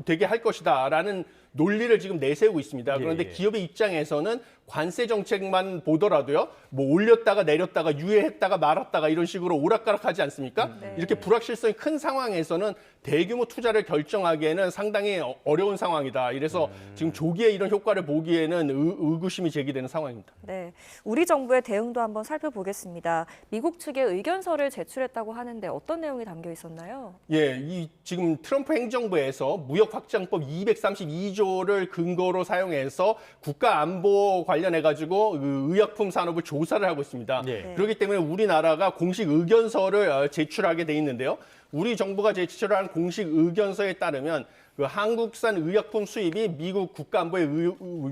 되게 할 것이다라는 논리를 지금 내세우고 있습니다. 그런데 기업의 입장에서는 관세 정책만 보더라도요, 뭐 올렸다가 내렸다가 유예했다가 말았다가 이런 식으로 오락가락하지 않습니까? 이렇게 불확실성이 큰 상황에서는 대규모 투자를 결정하기에는 상당히 어려운 상황이다. 이래서 지금 조기에 이런 효과를 보기에는 의구심이 제기되는 상황입니다. 네, 우리 정부의 대응도 한번 살펴보겠습니다. 미국 측에 의견서를 제출했다고 하는데 어떤 내용이 담겨 있었나요? 이 지금 트럼프 행정부에서 무역확장법 232조를 근거로 사용해서 국가 안보 관련해가지고 의약품 산업을 조사를 하고 있습니다. 그렇기 때문에 우리나라가 공식 의견서를 제출하게 돼 있는데요. 우리 정부가 제출한 공식 의견서에 따르면 그 한국산 의약품 수입이 미국 국가안보에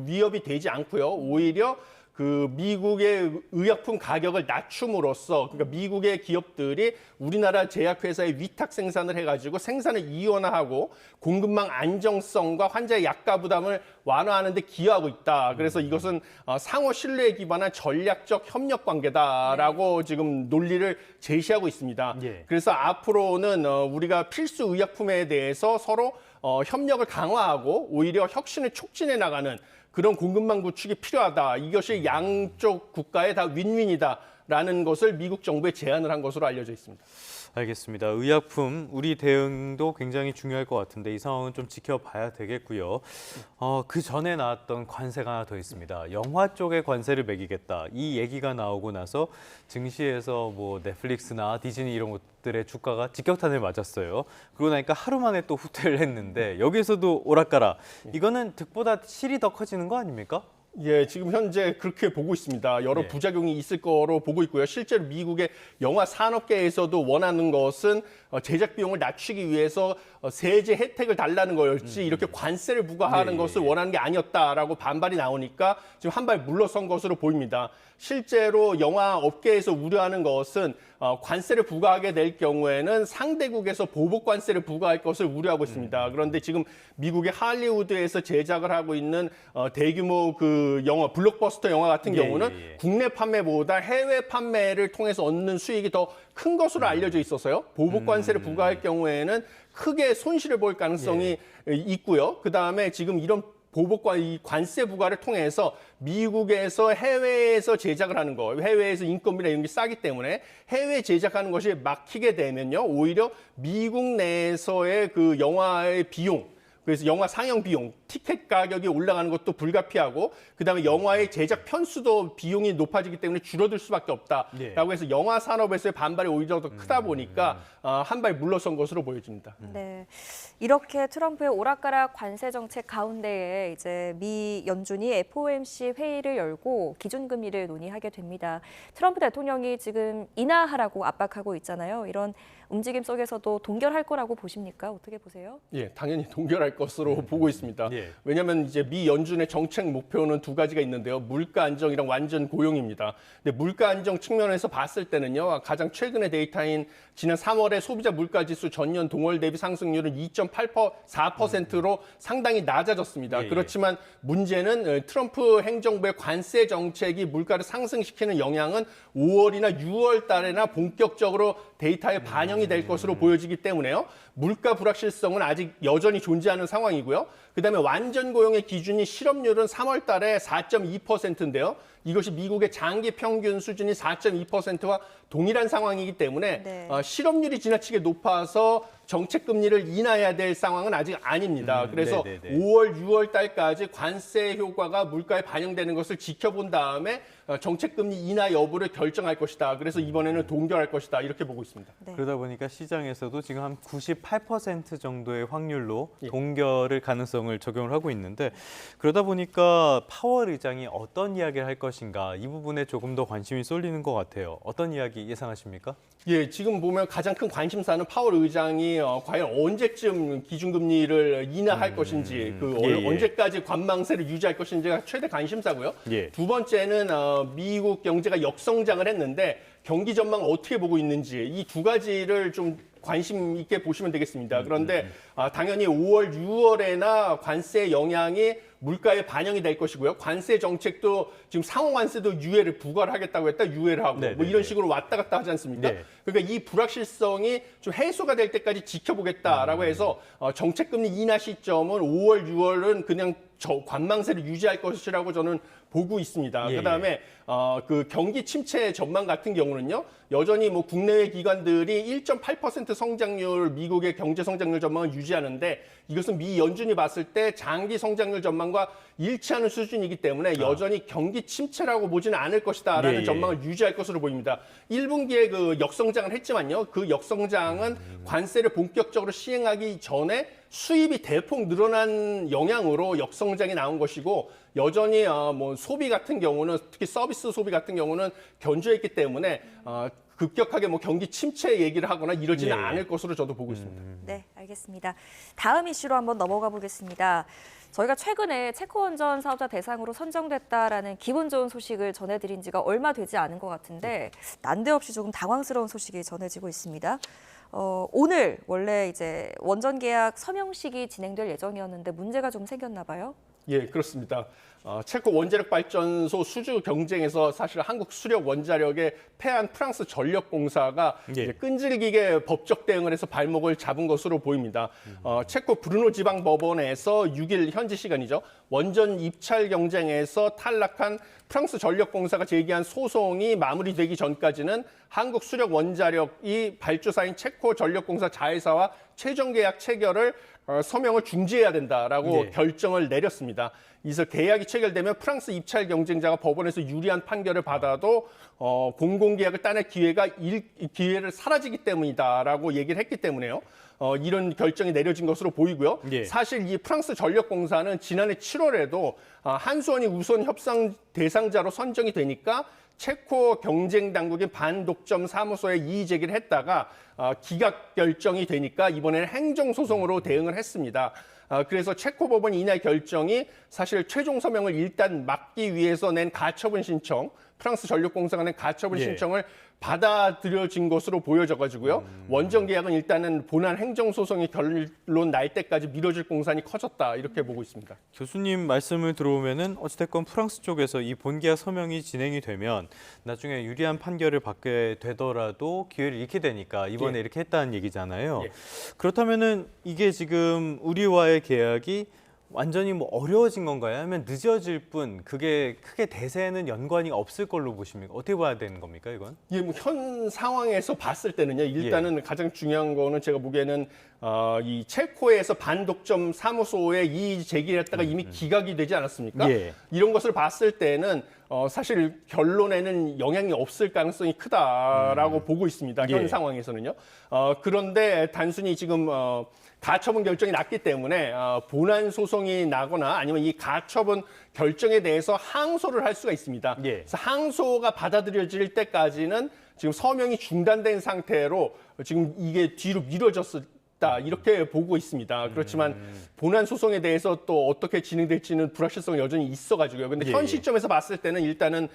위협이 되지 않고요. 오히려 그 미국의 의약품 가격을 낮춤으로써 그러니까 미국의 기업들이 우리나라 제약회사에 위탁 생산을 해가지고 생산을 이원화하고 공급망 안정성과 환자의 약가 부담을 완화하는 데 기여하고 있다. 그래서 이것은 상호 신뢰에 기반한 전략적 협력 관계다라고 지금 논리를 제시하고 있습니다. 그래서 앞으로는 우리가 필수 의약품에 대해서 서로 협력을 강화하고 오히려 혁신을 촉진해 나가는 그런 공급망 구축이 필요하다. 이것이 양쪽 국가에 다 윈윈이다라는 것을 미국 정부에 제안을 한 것으로 알려져 있습니다. 알겠습니다. 의약품 우리 대응도 굉장히 중요할 것 같은데 이 상황은 좀 지켜봐야 되겠고요. 그 전에 나왔던 관세가 하나 더 있습니다. 영화 쪽에 관세를 매기겠다. 이 얘기가 나오고 나서 증시에서 뭐 넷플릭스나 디즈니 이런 것들의 주가가 직격탄을 맞았어요. 그러고 나니까 하루 만에 또 후퇴를 했는데 여기서도 오락가락. 이거는 득보다 실이 더 커지는 거 아닙니까? 지금 현재 그렇게 보고 있습니다. 여러 부작용이 있을 거로 보고 있고요. 실제로 미국의 영화 산업계에서도 원하는 것은 제작 비용을 낮추기 위해서 세제 혜택을 달라는 거였지 이렇게 관세를 부과하는 것을 원하는 게 아니었다라고 반발이 나오니까 지금 한 발 물러선 것으로 보입니다. 실제로 영화 업계에서 우려하는 것은 관세를 부과하게 될 경우에는 상대국에서 보복 관세를 부과할 것을 우려하고 있습니다. 그런데 지금 미국의 할리우드에서 제작을 하고 있는 대규모 그 영화 블록버스터 영화 같은 경우는 국내 판매보다 해외 판매를 통해서 얻는 수익이 더 큰 것으로 알려져 있어서요. 보복 관세를 부과할 경우에는 크게 손실을 볼 가능성이 있고요. 그다음에 지금 이런 보복과 이 관세 부과를 통해서 미국에서 해외에서 제작을 하는 거, 해외에서 인건비나 이런 게 싸기 때문에 해외 제작하는 것이 막히게 되면요, 오히려 미국 내에서의 그 영화의 비용, 그래서 영화 상영 비용, 티켓 가격이 올라가는 것도 불가피하고 그다음에 영화의 제작 편수도 비용이 높아지기 때문에 줄어들 수밖에 없다라고 해서 영화 산업에서의 반발이 오히려 더 크다 보니까 한 발 물러선 것으로 보여집니다. 네, 이렇게 트럼프의 오락가락 관세 정책 가운데에 이제 미 연준이 FOMC 회의를 열고 기준금리를 논의하게 됩니다. 트럼프 대통령이 지금 인하하라고 압박하고 있잖아요. 이런 움직임 속에서도 동결할 거라고 보십니까? 어떻게 보세요? 당연히 동결할 것으로 보고 있습니다. 왜냐하면 이제 미 연준의 정책 목표는 두 가지가 있는데요. 물가 안정이랑 완전 고용입니다. 근데 물가 안정 측면에서 봤을 때는요. 가장 최근의 데이터인 지난 3월에 소비자 물가지수 전년 동월 대비 상승률은 2.4%로 상당히 낮아졌습니다. 그렇지만 문제는 트럼프 행정부의 관세 정책이 물가를 상승시키는 영향은 5월이나 6월 달에나 본격적으로 데이터에 반영이 될 것으로 보여지기 때문에요. 물가 불확실성은 아직 여전히 존재하는 상황이고요. 그다음에 완전 고용의 기준이 실업률은 3월 달에 4.2%인데요. 이것이 미국의 장기 평균 수준이 4.2%와 동일한 상황이기 때문에 실업률이 지나치게 높아서 정책 금리를 인하해야 될 상황은 아직 아닙니다. 그래서 5월, 6월 달까지 관세 효과가 물가에 반영되는 것을 지켜본 다음에 정책 금리 인하 여부를 결정할 것이다. 그래서 이번에는 동결할 것이다. 이렇게 보고 있습니다. 그러다 보니까 시장에서도 지금 한 98% 정도의 확률로 동결을 가능성을 적용을 하고 있는데 그러다 보니까 파월 의장이 어떤 이야기를 할 것인가 이 부분에 조금 더 관심이 쏠리는 것 같아요. 어떤 이야기 예상하십니까? 예, 지금 보면 가장 큰 관심사는 파월 의장이 과연 언제쯤 기준금리를 인하할 것인지, 언제까지 관망세를 유지할 것인지가 최대 관심사고요. 두 번째는 미국 경제가 역성장을 했는데 경기 전망 어떻게 보고 있는지 이 두 가지를 좀 관심 있게 보시면 되겠습니다. 그런데 당연히 5월, 6월에나 관세 영향이 물가에 반영이 될 것이고요. 관세 정책도 지금 상호관세도 유예를 부과를 하겠다고 했다 유예를 하고 뭐 이런 식으로 왔다 갔다 하지 않습니까? 그러니까 이 불확실성이 좀 해소가 될 때까지 지켜보겠다라고 해서 정책금리 인하 시점은 5월, 6월은 그냥 관망세를 유지할 것이라고 저는 보고 있습니다. 그다음에 그 경기 침체 전망 같은 경우는요. 여전히 뭐 국내외 기관들이 1.8% 성장률 미국의 경제 성장률 전망을 유지하는데 이것은 미 연준이 봤을 때 장기 성장률 전망과 일치하는 수준이기 때문에 여전히 경기 침체라고 보지는 않을 것이다라는 전망을 유지할 것으로 보입니다. 1분기에 그 역성장을 했지만요. 그 역성장은 관세를 본격적으로 시행하기 전에 수입이 대폭 늘어난 영향으로 역성장이 나온 것이고 여전히 뭐 소비 같은 경우는 특히 서비스 소비 같은 경우는 견조했기 때문에 급격하게 뭐 경기 침체 얘기를 하거나 이러지는 않을 것으로 저도 보고 있습니다. 네, 알겠습니다. 다음 이슈로 한번 넘어가 보겠습니다. 저희가 최근에 체코 원전 사업자 대상으로 선정됐다라는 기분 좋은 소식을 전해드린 지가 얼마 되지 않은 것 같은데 난데없이 조금 당황스러운 소식이 전해지고 있습니다. 오늘 원래 이제 원전 계약 서명식이 진행될 예정이었는데 문제가 좀 생겼나 봐요. 예, 그렇습니다. 체코 원자력 발전소 수주 경쟁에서 사실 한국 수력 원자력에 패한 프랑스 전력공사가 이제 끈질기게 법적 대응을 해서 발목을 잡은 것으로 보입니다. 체코 브루노 지방 법원에서 6일 현지 시간이죠. 원전 입찰 경쟁에서 탈락한 프랑스 전력공사가 제기한 소송이 마무리되기 전까지는 한국 수력 원자력이 발주사인 체코 전력공사 자회사와 최종 계약 체결을 서명을 중지해야 된다라고 결정을 내렸습니다. 이서 계약이 체결되면 프랑스 입찰 경쟁자가 법원에서 유리한 판결을 받아도 공공계약을 따낼 기회를 사라지기 때문이다라고 얘기를 했기 때문에요. 이런 결정이 내려진 것으로 보이고요. 사실 이 프랑스 전력공사는 지난해 7월에도 한수원이 우선 협상 대상자로 선정이 되니까 체코 경쟁 당국인 반독점 사무소에 이의 제기를 했다가 기각 결정이 되니까 이번에는 행정소송으로 대응을 했습니다. 그래서 체코 법원이 이날 결정이 사실 최종 서명을 일단 막기 위해서 낸 가처분 신청, 프랑스 전력공사가 낸 가처분 신청을 받아들여진 것으로 보여져가지고요. 원전 계약은 일단은 본안 행정소송의 결론 날 때까지 미뤄질 공산이 커졌다 이렇게 보고 있습니다. 교수님 말씀을 들어보면은 어찌됐건 프랑스 쪽에서 이 본계약 서명이 진행이 되면 나중에 유리한 판결을 받게 되더라도 기회를 잃게 되니까 이번에 이렇게 했다는 얘기잖아요. 그렇다면은 이게 지금 우리와의 계약이 완전히 뭐 어려워진 건가요? 아니면 늦어질 뿐 그게 크게 대세에는 연관이 없을 걸로 보십니까? 어떻게 봐야 되는 겁니까, 이건? 예, 뭐 현 상황에서 봤을 때는요. 일단은 가장 중요한 거는 제가 보기에는 이 체코에서 반독점 사무소에 이의 제기를 했다가 이미 기각이 되지 않았습니까? 이런 것을 봤을 때는 사실 결론에는 영향이 없을 가능성이 크다라고 보고 있습니다. 현 상황에서는요. 그런데 단순히 지금 가처분 결정이 났기 때문에 본안 소송이 나거나 아니면 이 가처분 결정에 대해서 항소를 할 수가 있습니다. 그래서 항소가 받아들여질 때까지는 지금 서명이 중단된 상태로 지금 이게 뒤로 미뤄졌을 없다 이렇게 보고 있습니다. 그렇지만 본안 소송에 대해서 또 어떻게 진행될지는 불확실성이 여전히 있어가지고요. 근데 현 시점에서 봤을 때는 일단은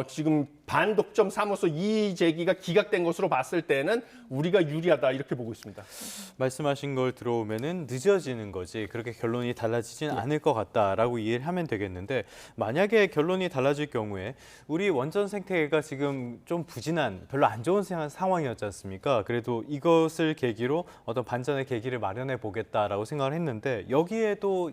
지금 반독점 사무소 이의 제기가 기각된 것으로 봤을 때는 우리가 유리하다 이렇게 보고 있습니다. 말씀하신 걸 들어오면은 늦어지는 거지 그렇게 결론이 달라지진 않을 것 같다라고 이해를 하면 되겠는데 만약에 결론이 달라질 경우에 우리 원전 생태계가 지금 좀 부진한 별로 안 좋은 상황이었지 않습니까? 그래도 이것을 계기로 어떤 반전의 계기를 마련해 보겠다라고 생각을 했는데 여기에도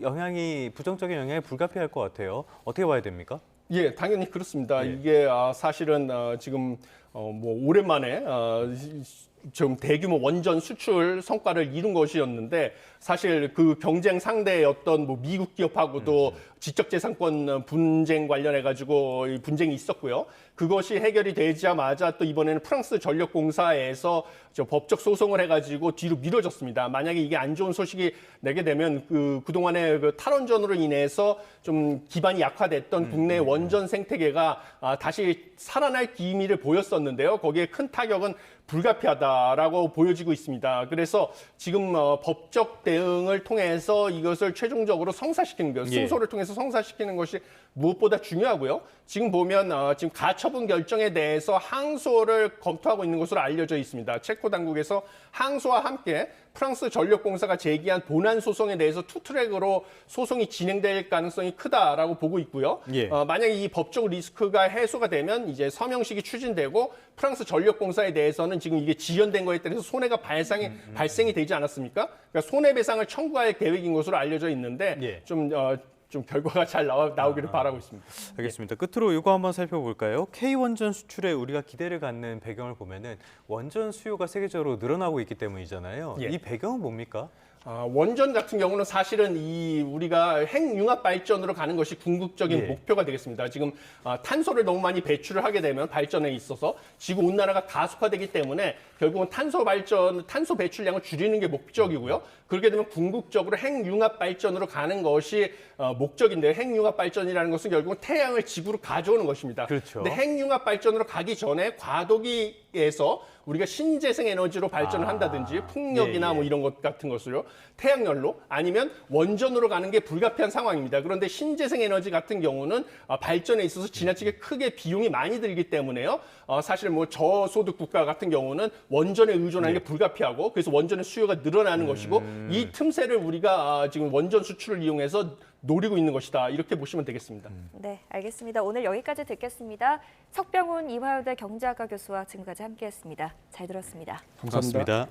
부정적인 영향이 불가피할 것 같아요. 어떻게 봐야 됩니까? 예, 당연히 그렇습니다. 이게 사실은 지금 뭐 오랜만에 좀 대규모 원전 수출 성과를 이룬 것이었는데 사실 그 경쟁 상대였던 뭐 미국 기업하고도 지적재산권 분쟁 관련해 가지고 분쟁이 있었고요. 그것이 해결이 되자마자 또 이번에는 프랑스 전력공사에서 법적 소송을 해가지고 뒤로 미뤄졌습니다. 만약에 이게 안 좋은 소식이 내게 되면 그동안의 그 탈원전으로 인해서 좀 기반이 약화됐던 국내 원전 생태계가 다시 살아날 기미를 보였었는데요. 거기에 큰 타격은 불가피하다라고 보여지고 있습니다. 그래서 지금 법적 대응을 통해서 이것을 최종적으로 성사시키는 것, 승소를 통해서 성사시키는 것이 무엇보다 중요하고요. 지금 보면 지금 가처분 결정에 대해서 항소를 검토하고 있는 것으로 알려져 있습니다. 체코 당국에서 항소와 함께 프랑스 전력공사가 제기한 본안 소송에 대해서 투트랙으로 소송이 진행될 가능성이 크다라고 보고 있고요. 만약에 이 법적 리스크가 해소가 되면 이제 서명식이 추진되고 프랑스 전력공사에 대해서는 지금 이게 지연된 거에 따라서 손해가 발생이 되지 않았습니까? 그러니까 손해배상을 청구할 계획인 것으로 알려져 있는데 좀 결과가 잘 나오기를 바라고 있습니다. 알겠습니다. 끝으로 이거 한번 살펴볼까요? K원전 수출에 우리가 기대를 갖는 배경을 보면은 원전 수요가 세계적으로 늘어나고 있기 때문이잖아요. 이 배경은 뭡니까? 원전 같은 경우는 사실은 우리가 핵융합 발전으로 가는 것이 궁극적인 목표가 되겠습니다. 지금 탄소를 너무 많이 배출을 하게 되면 발전에 있어서 지구 온난화가 가속화되기 때문에 결국은 탄소 배출량을 줄이는 게 목적이고요. 그렇게 되면 궁극적으로 핵융합 발전으로 가는 것이 목적인데 핵융합 발전이라는 것은 결국은 태양을 지구로 가져오는 것입니다. 그런데 핵융합 발전으로 가기 전에 과도기에서 우리가 신재생 에너지로 발전을 한다든지 풍력이나 뭐 이런 것 같은 것으로 태양열로 아니면 원전으로 가는 게 불가피한 상황입니다. 그런데 신재생 에너지 같은 경우는 발전에 있어서 지나치게 크게 비용이 많이 들기 때문에요. 사실 뭐 저소득 국가 같은 경우는 원전에 의존하는 게 불가피하고 그래서 원전의 수요가 늘어나는 것이고 이 틈새를 우리가 지금 원전 수출을 이용해서 노리고 있는 것이다. 이렇게 보시면 되겠습니다. 네, 알겠습니다. 오늘 여기까지 듣겠습니다. 석병훈 이화여대 경제학과 교수와 지금까지 함께했습니다. 잘 들었습니다. 감사합니다.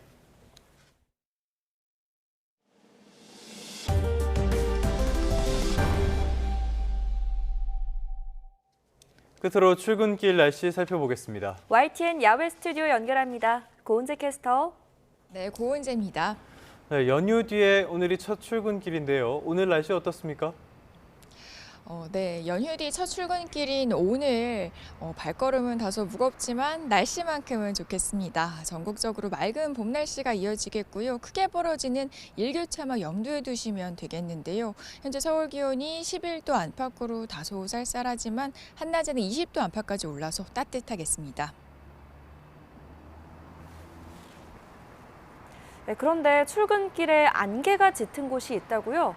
끝으로 출근길 날씨 살펴보겠습니다. YTN 야외 스튜디오 연결합니다. 고은재 캐스터. 네, 고은재입니다. 네, 연휴 뒤에 오늘이 첫 출근길인데요. 오늘 날씨 어떻습니까? 네, 연휴 뒤 첫 출근길인 오늘 발걸음은 다소 무겁지만 날씨만큼은 좋겠습니다. 전국적으로 맑은 봄 날씨가 이어지겠고요. 크게 벌어지는 일교차만 염두에 두시면 되겠는데요. 현재 서울 기온이 11도 안팎으로 다소 쌀쌀하지만 한낮에는 20도 안팎까지 올라서 따뜻하겠습니다. 네, 그런데 출근길에 안개가 짙은 곳이 있다고요?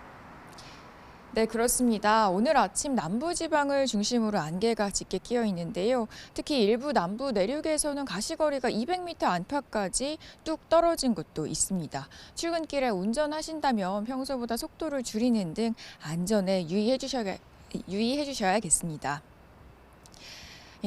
네, 그렇습니다. 오늘 아침 남부지방을 중심으로 안개가 짙게 끼어 있는데요. 특히 일부 남부 내륙에서는 가시거리가 200m 안팎까지 뚝 떨어진 곳도 있습니다. 출근길에 운전하신다면 평소보다 속도를 줄이는 등 안전에 유의해 주셔야겠습니다.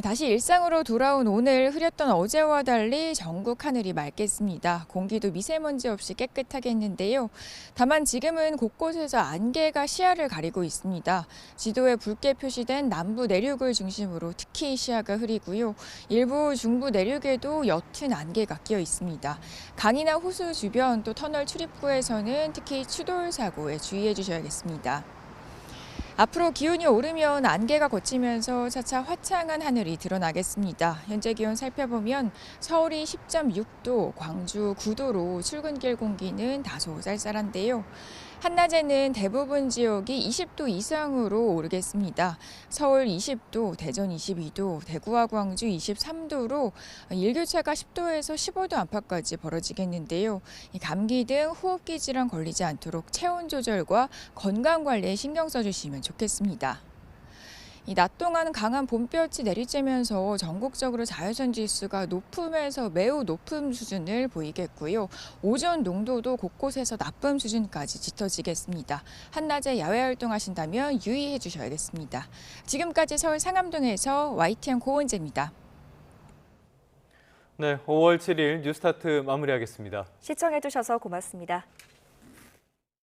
다시 일상으로 돌아온 오늘 흐렸던 어제와 달리 전국 하늘이 맑겠습니다. 공기도 미세먼지 없이 깨끗하겠는데요. 다만 지금은 곳곳에서 안개가 시야를 가리고 있습니다. 지도에 붉게 표시된 남부 내륙을 중심으로 특히 시야가 흐리고요. 일부 중부 내륙에도 옅은 안개가 끼어 있습니다. 강이나 호수 주변 또 터널 출입구에서는 특히 추돌 사고에 주의해 주셔야겠습니다. 앞으로 기온이 오르면 안개가 걷히면서 차차 화창한 하늘이 드러나겠습니다. 현재 기온 살펴보면 서울이 10.6도, 광주 9도로 출근길 공기는 다소 쌀쌀한데요. 한낮에는 대부분 지역이 20도 이상으로 오르겠습니다. 서울 20도, 대전 22도, 대구와 광주 23도로 일교차가 10도에서 15도 안팎까지 벌어지겠는데요. 감기 등 호흡기 질환 걸리지 않도록 체온 조절과 건강 관리에 신경 써주시면 좋겠습니다. 낮 동안 강한 봄볕이 내리쬐면서 전국적으로 자외선 지수가 높음에서 매우 높은 수준을 보이겠고요. 오존 농도도 곳곳에서 나쁨 수준까지 짙어지겠습니다. 한낮에 야외 활동하신다면 유의해 주셔야겠습니다. 지금까지 서울 상암동에서 YTN 고은재입니다. 네, 5월 7일 뉴스타트 마무리하겠습니다. 시청해 주셔서 고맙습니다.